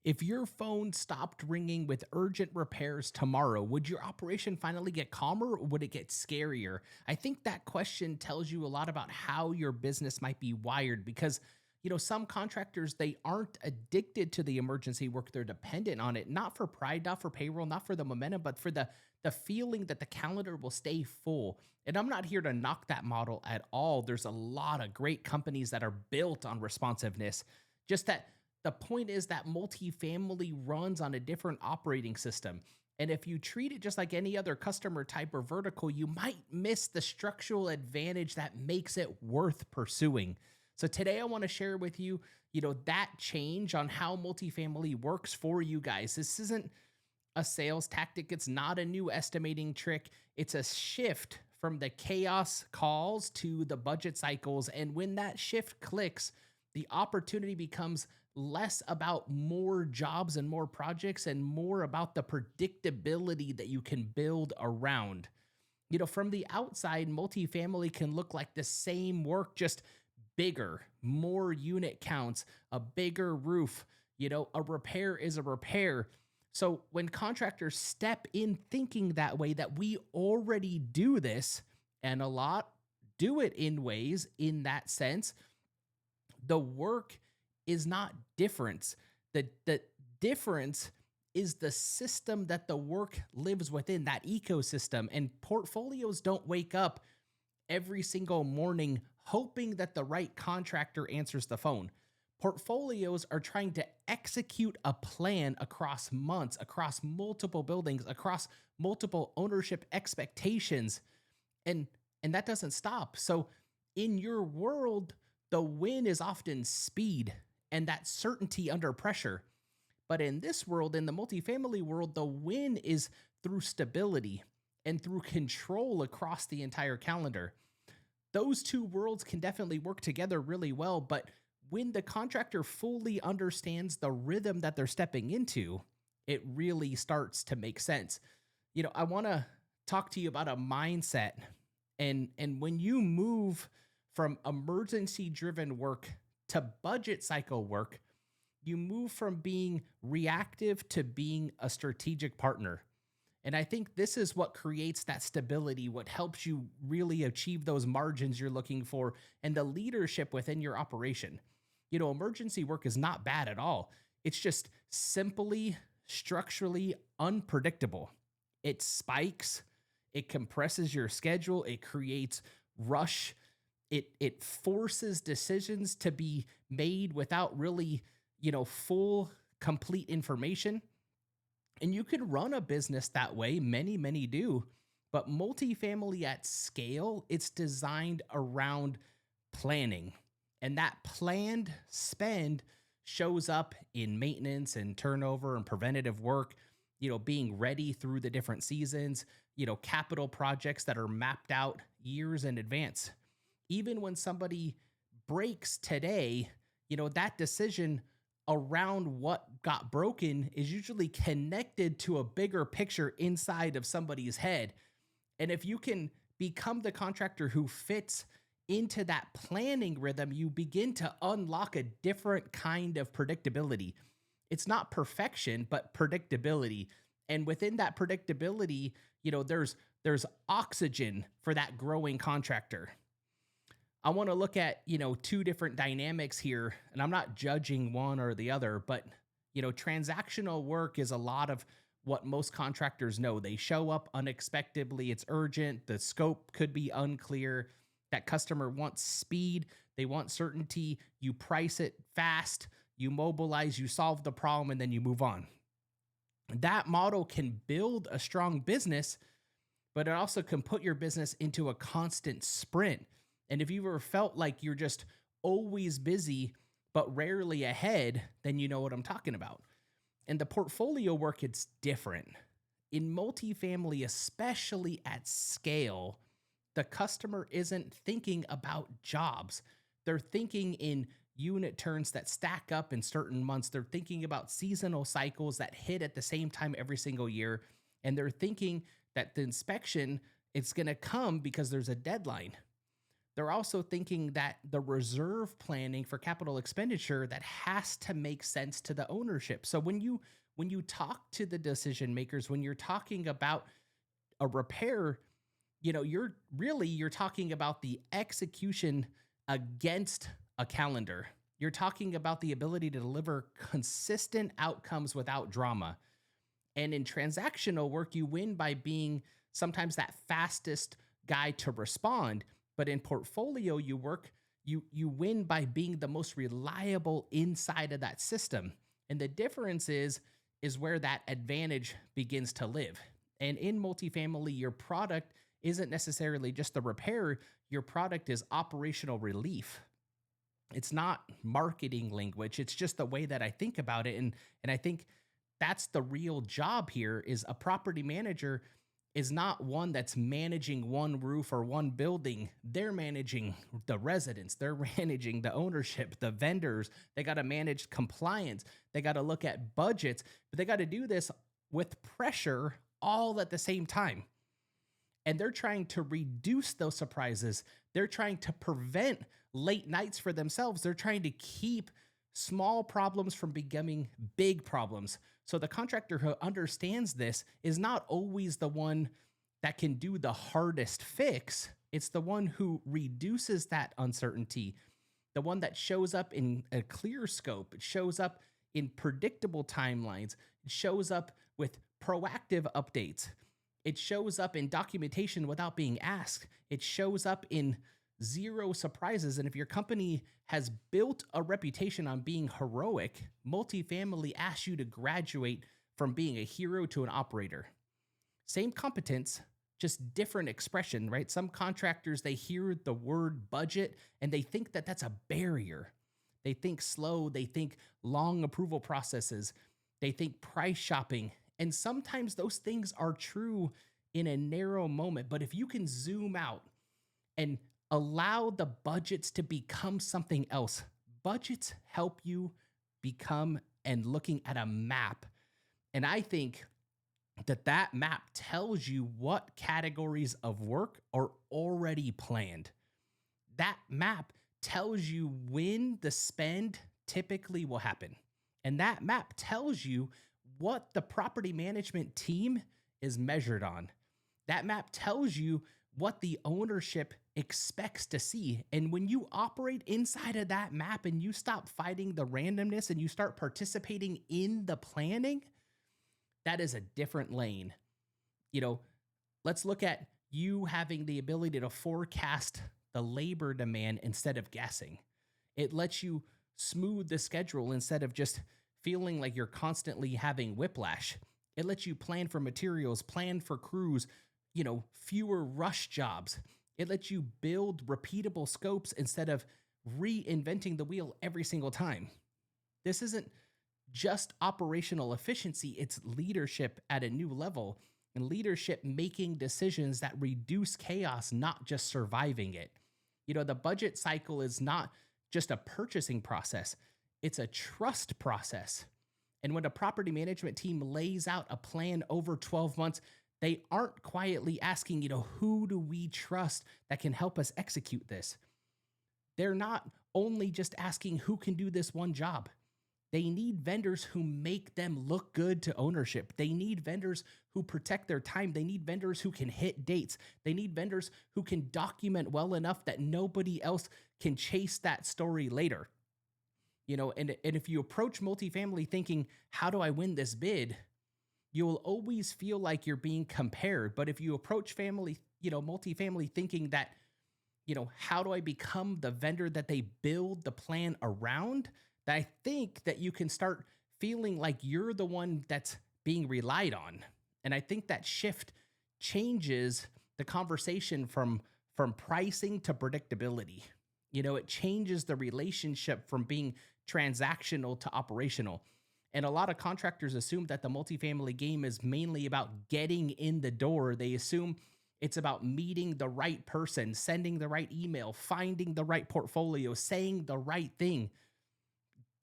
If your phone stopped ringing with urgent repairs tomorrow, would your operation finally get calmer or would it get scarier? I think that question tells you a lot about how your business might be wired because some contractors they aren't addicted to the emergency work, they're dependent on it, not for pride, not for payroll, not for the momentum, but for the feeling that the calendar will stay full. And I'm not here to knock that model at all. There's a lot of great companies that are built on responsiveness. Just that the point is that multifamily runs on a different operating system. And if you treat it just like any other customer type or vertical, you might miss the structural advantage that makes it worth pursuing. So today I want to share with you, that change on how multifamily works for you guys. This isn't a sales tactic. It's not a new estimating trick. It's a shift from the chaos calls to the budget cycles. And when that shift clicks, the opportunity becomes less about more jobs and more projects and more about the predictability that you can build around. From the outside, multifamily can look like the same work, just bigger, more unit counts, a bigger roof. A repair is a repair. So when contractors step in thinking that way, that we already do this, and a lot do it in ways in that sense, the work is not difference. The difference is the system that the work lives within, that ecosystem. And portfolios don't wake up every single morning hoping that the right contractor answers the phone. Portfolios are trying to execute a plan across months, across multiple buildings, across multiple ownership expectations. And that doesn't stop. So in your world, the win is often speed and that certainty under pressure. But in this world, in the multifamily world, the win is through stability and through control across the entire calendar. Those two worlds can definitely work together really well, but when the contractor fully understands the rhythm that they're stepping into, it really starts to make sense. I want to talk to you about a mindset, and when you move from emergency driven work to budget cycle work, you move from being reactive to being a strategic partner. And I think this is what creates that stability, what helps you really achieve those margins you're looking for and the leadership within your operation. Emergency work is not bad at all. It's just simply structurally unpredictable. It spikes, it compresses your schedule, it creates rush. It forces decisions to be made without really, full, complete information. And you can run a business that way. Many do. But multifamily at scale, it's designed around planning. And that planned spend shows up in maintenance and turnover and preventative work, being ready through the different seasons, capital projects that are mapped out years in advance. Even when somebody breaks today, that decision around what got broken is usually connected to a bigger picture inside of somebody's head. And if you can become the contractor who fits into that planning rhythm, you begin to unlock a different kind of predictability. It's not perfection, but predictability. And within that predictability, there's oxygen for that growing contractor. I want to look at, two different dynamics here, and I'm not judging one or the other, but, transactional work is a lot of what most contractors know. They show up unexpectedly. It's urgent. The scope could be unclear. That customer wants speed. They want certainty. You price it fast. You mobilize, you solve the problem, and then you move on. That model can build a strong business, but it also can put your business into a constant sprint. And if you've ever felt like you're just always busy, but rarely ahead, then you know what I'm talking about. And the portfolio work, it's different. In multifamily, especially at scale, the customer isn't thinking about jobs. They're thinking in unit turns that stack up in certain months. They're thinking about seasonal cycles that hit at the same time every single year. And they're thinking that the inspection, it's going to come because there's a deadline. They're also thinking that the reserve planning for capital expenditure that has to make sense to the ownership. So when you talk to the decision makers, when you're talking about a repair, you're talking about the execution against a calendar. You're talking about the ability to deliver consistent outcomes without drama. And in transactional work, you win by being sometimes that fastest guy to respond. But in portfolio, you win by being the most reliable inside of that system. And the difference is where that advantage begins to live. And in multifamily, your product isn't necessarily just the repair, your product is operational relief. It's not marketing language, it's just the way that I think about it. And I think that's the real job here is a property manager is not one that's managing one roof or one building. They're managing the residents, they're managing the ownership, the vendors. They got to manage compliance, they got to look at budgets, but they got to do this with pressure all at the same time. And they're trying to reduce those surprises. They're trying to prevent late nights for themselves. They're trying to keep small problems from becoming big problems. So the contractor who understands this is not always the one that can do the hardest fix. It's the one who reduces that uncertainty, the one that shows up in a clear scope. It shows up in predictable timelines. It shows up with proactive updates. It shows up in documentation without being asked. It shows up in zero surprises. And if your company has built a reputation on being heroic, multifamily asks you to graduate from being a hero to an operator. Same competence, just different expression, right? Some contractors, they hear the word budget and they think that that's a barrier. They think slow, they think long approval processes, they think price shopping. And sometimes those things are true in a narrow moment. But if you can zoom out and allow the budgets to become something else, budgets help you become and looking at a map. And I think that map tells you what categories of work are already planned. That map tells you when the spend typically will happen. And that map tells you what the property management team is measured on. That map tells you what the ownership expects to see. And when you operate inside of that map and you stop fighting the randomness and you start participating in the planning, that is a different lane. Let's look at you having the ability to forecast the labor demand instead of guessing. It lets you smooth the schedule instead of just feeling like you're constantly having whiplash. It lets you plan for materials, plan for crews, fewer rush jobs. It lets you build repeatable scopes instead of reinventing the wheel every single time. This isn't just operational efficiency, it's leadership at a new level, and leadership making decisions that reduce chaos, not just surviving it. The budget cycle is not just a purchasing process, it's a trust process. And when a property management team lays out a plan over 12 months, they aren't quietly asking, who do we trust that can help us execute this? They're not only just asking who can do this one job. They need vendors who make them look good to ownership. They need vendors who protect their time. They need vendors who can hit dates. They need vendors who can document well enough that nobody else can chase that story later. And if you approach multifamily thinking, how do I win this bid? You'll always feel like you're being compared. But if you approach multifamily thinking that, how do I become the vendor that they build the plan around? That I think that you can start feeling like you're the one that's being relied on. And I think that shift changes the conversation from pricing to predictability. It changes the relationship from being transactional to operational. And a lot of contractors assume that the multifamily game is mainly about getting in the door. They assume it's about meeting the right person, sending the right email, finding the right portfolio, saying the right thing.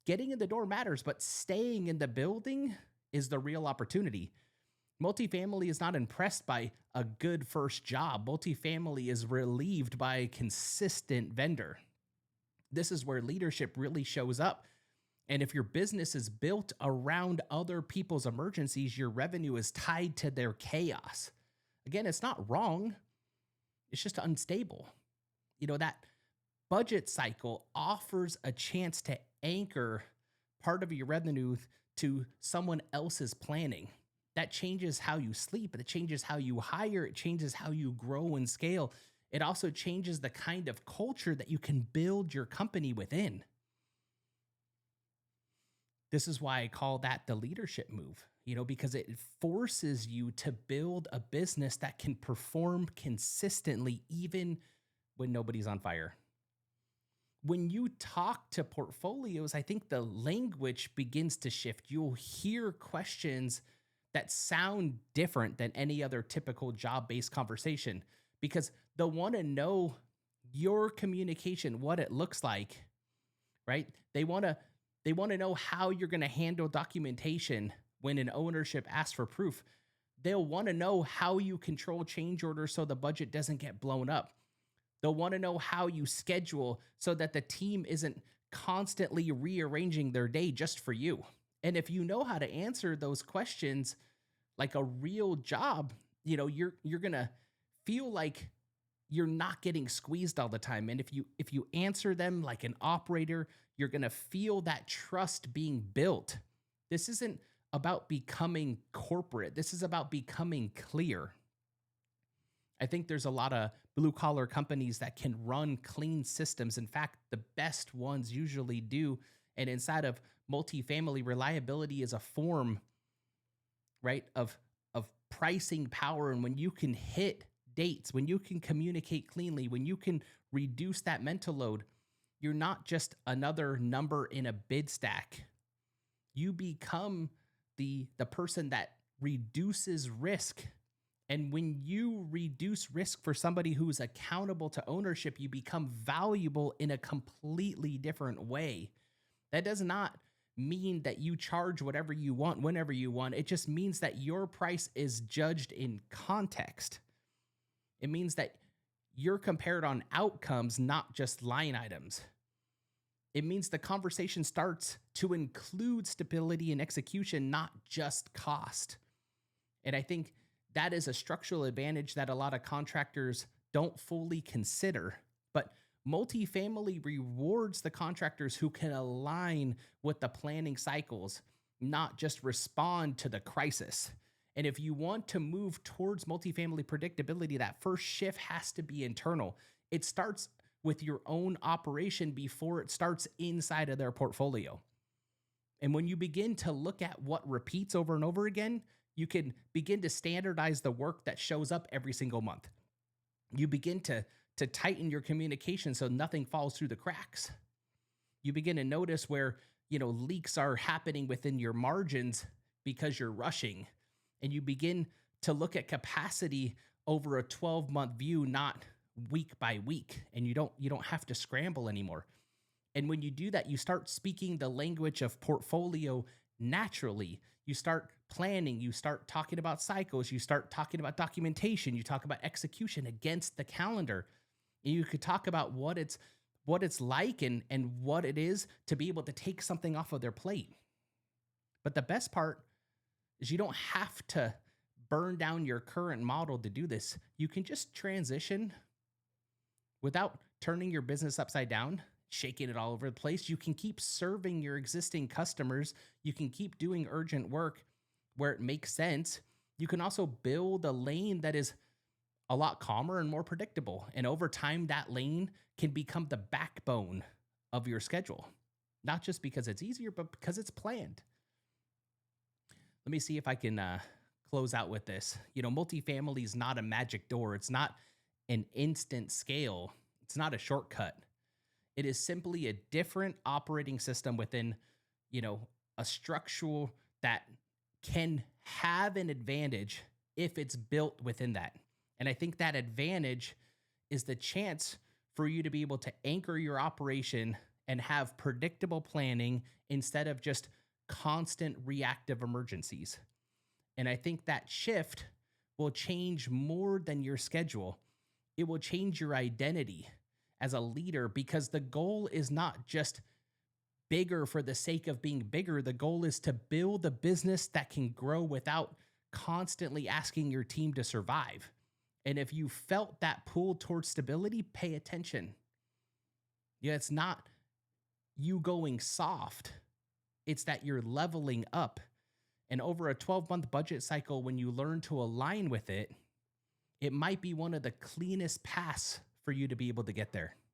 Getting in the door matters, but staying in the building is the real opportunity. Multifamily is not impressed by a good first job. Multifamily is relieved by a consistent vendor. This is where leadership really shows up. And if your business is built around other people's emergencies, your revenue is tied to their chaos. Again, it's not wrong, it's just unstable. That budget cycle offers a chance to anchor part of your revenue to someone else's planning. That changes how you sleep, it changes how you hire, it changes how you grow and scale. It also changes the kind of culture that you can build your company within. This is why I call that the leadership move, because it forces you to build a business that can perform consistently, even when nobody's on fire. When you talk to portfolios, I think the language begins to shift. You'll hear questions that sound different than any other typical job-based conversation because they'll want to know your communication, what it looks like, right? They want to know how you're going to handle documentation when an ownership asks for proof. They'll want to know how you control change orders so the budget doesn't get blown up. They'll want to know how you schedule so that the team isn't constantly rearranging their day just for you. And if you know how to answer those questions like a real job, you're going to feel like you're not getting squeezed all the time. And if you answer them like an operator, you're going to feel that trust being built. This isn't about becoming corporate. This is about becoming clear. I think there's a lot of blue collar companies that can run clean systems. In fact, the best ones usually do. And inside of multifamily, reliability is a form, right, of pricing power. And when you can hit dates, when you can communicate cleanly, when you can reduce that mental load, you're not just another number in a bid stack. You become the person that reduces risk. And when you reduce risk for somebody who's accountable to ownership, you become valuable in a completely different way. That does not mean that you charge whatever you want, whenever you want. It just means that your price is judged in context. It means that you're compared on outcomes, not just line items. It means the conversation starts to include stability and execution, not just cost. And I think that is a structural advantage that a lot of contractors don't fully consider. But multifamily rewards the contractors who can align with the planning cycles, not just respond to the crisis. And if you want to move towards multifamily predictability, that first shift has to be internal. It starts with your own operation before it starts inside of their portfolio. And when you begin to look at what repeats over and over again, you can begin to standardize the work that shows up every single month. You begin to tighten your communication so nothing falls through the cracks. You begin to notice where, leaks are happening within your margins because you're rushing. And you begin to look at capacity over a 12-month view, not week by week. And you don't have to scramble anymore. And when you do that, you start speaking the language of portfolio naturally. You start planning, you start talking about cycles, you start talking about documentation, you talk about execution against the calendar. And you could talk about what it's like and what it is to be able to take something off of their plate. But the best part is you don't have to burn down your current model to do this. You can just transition without turning your business upside down, shaking it all over the place. You can keep serving your existing customers. You can keep doing urgent work where it makes sense. You can also build a lane that is a lot calmer and more predictable. And over time, that lane can become the backbone of your schedule, not just because it's easier, but because it's planned. Let me see if I can close out with this. Multifamily is not a magic door. It's not an instant scale. It's not a shortcut. It is simply a different operating system within, a structure that can have an advantage if it's built within that. And I think that advantage is the chance for you to be able to anchor your operation and have predictable planning instead of just constant reactive emergencies. And I think that shift will change more than your schedule. It will change your identity as a leader because the goal is not just bigger for the sake of being bigger. The goal is to build a business that can grow without constantly asking your team to survive. And if you felt that pull towards stability, pay attention. Yeah, it's not you going soft, it's that you're leveling up. And over a 12-month budget cycle, when you learn to align with it, it might be one of the cleanest paths for you to be able to get there.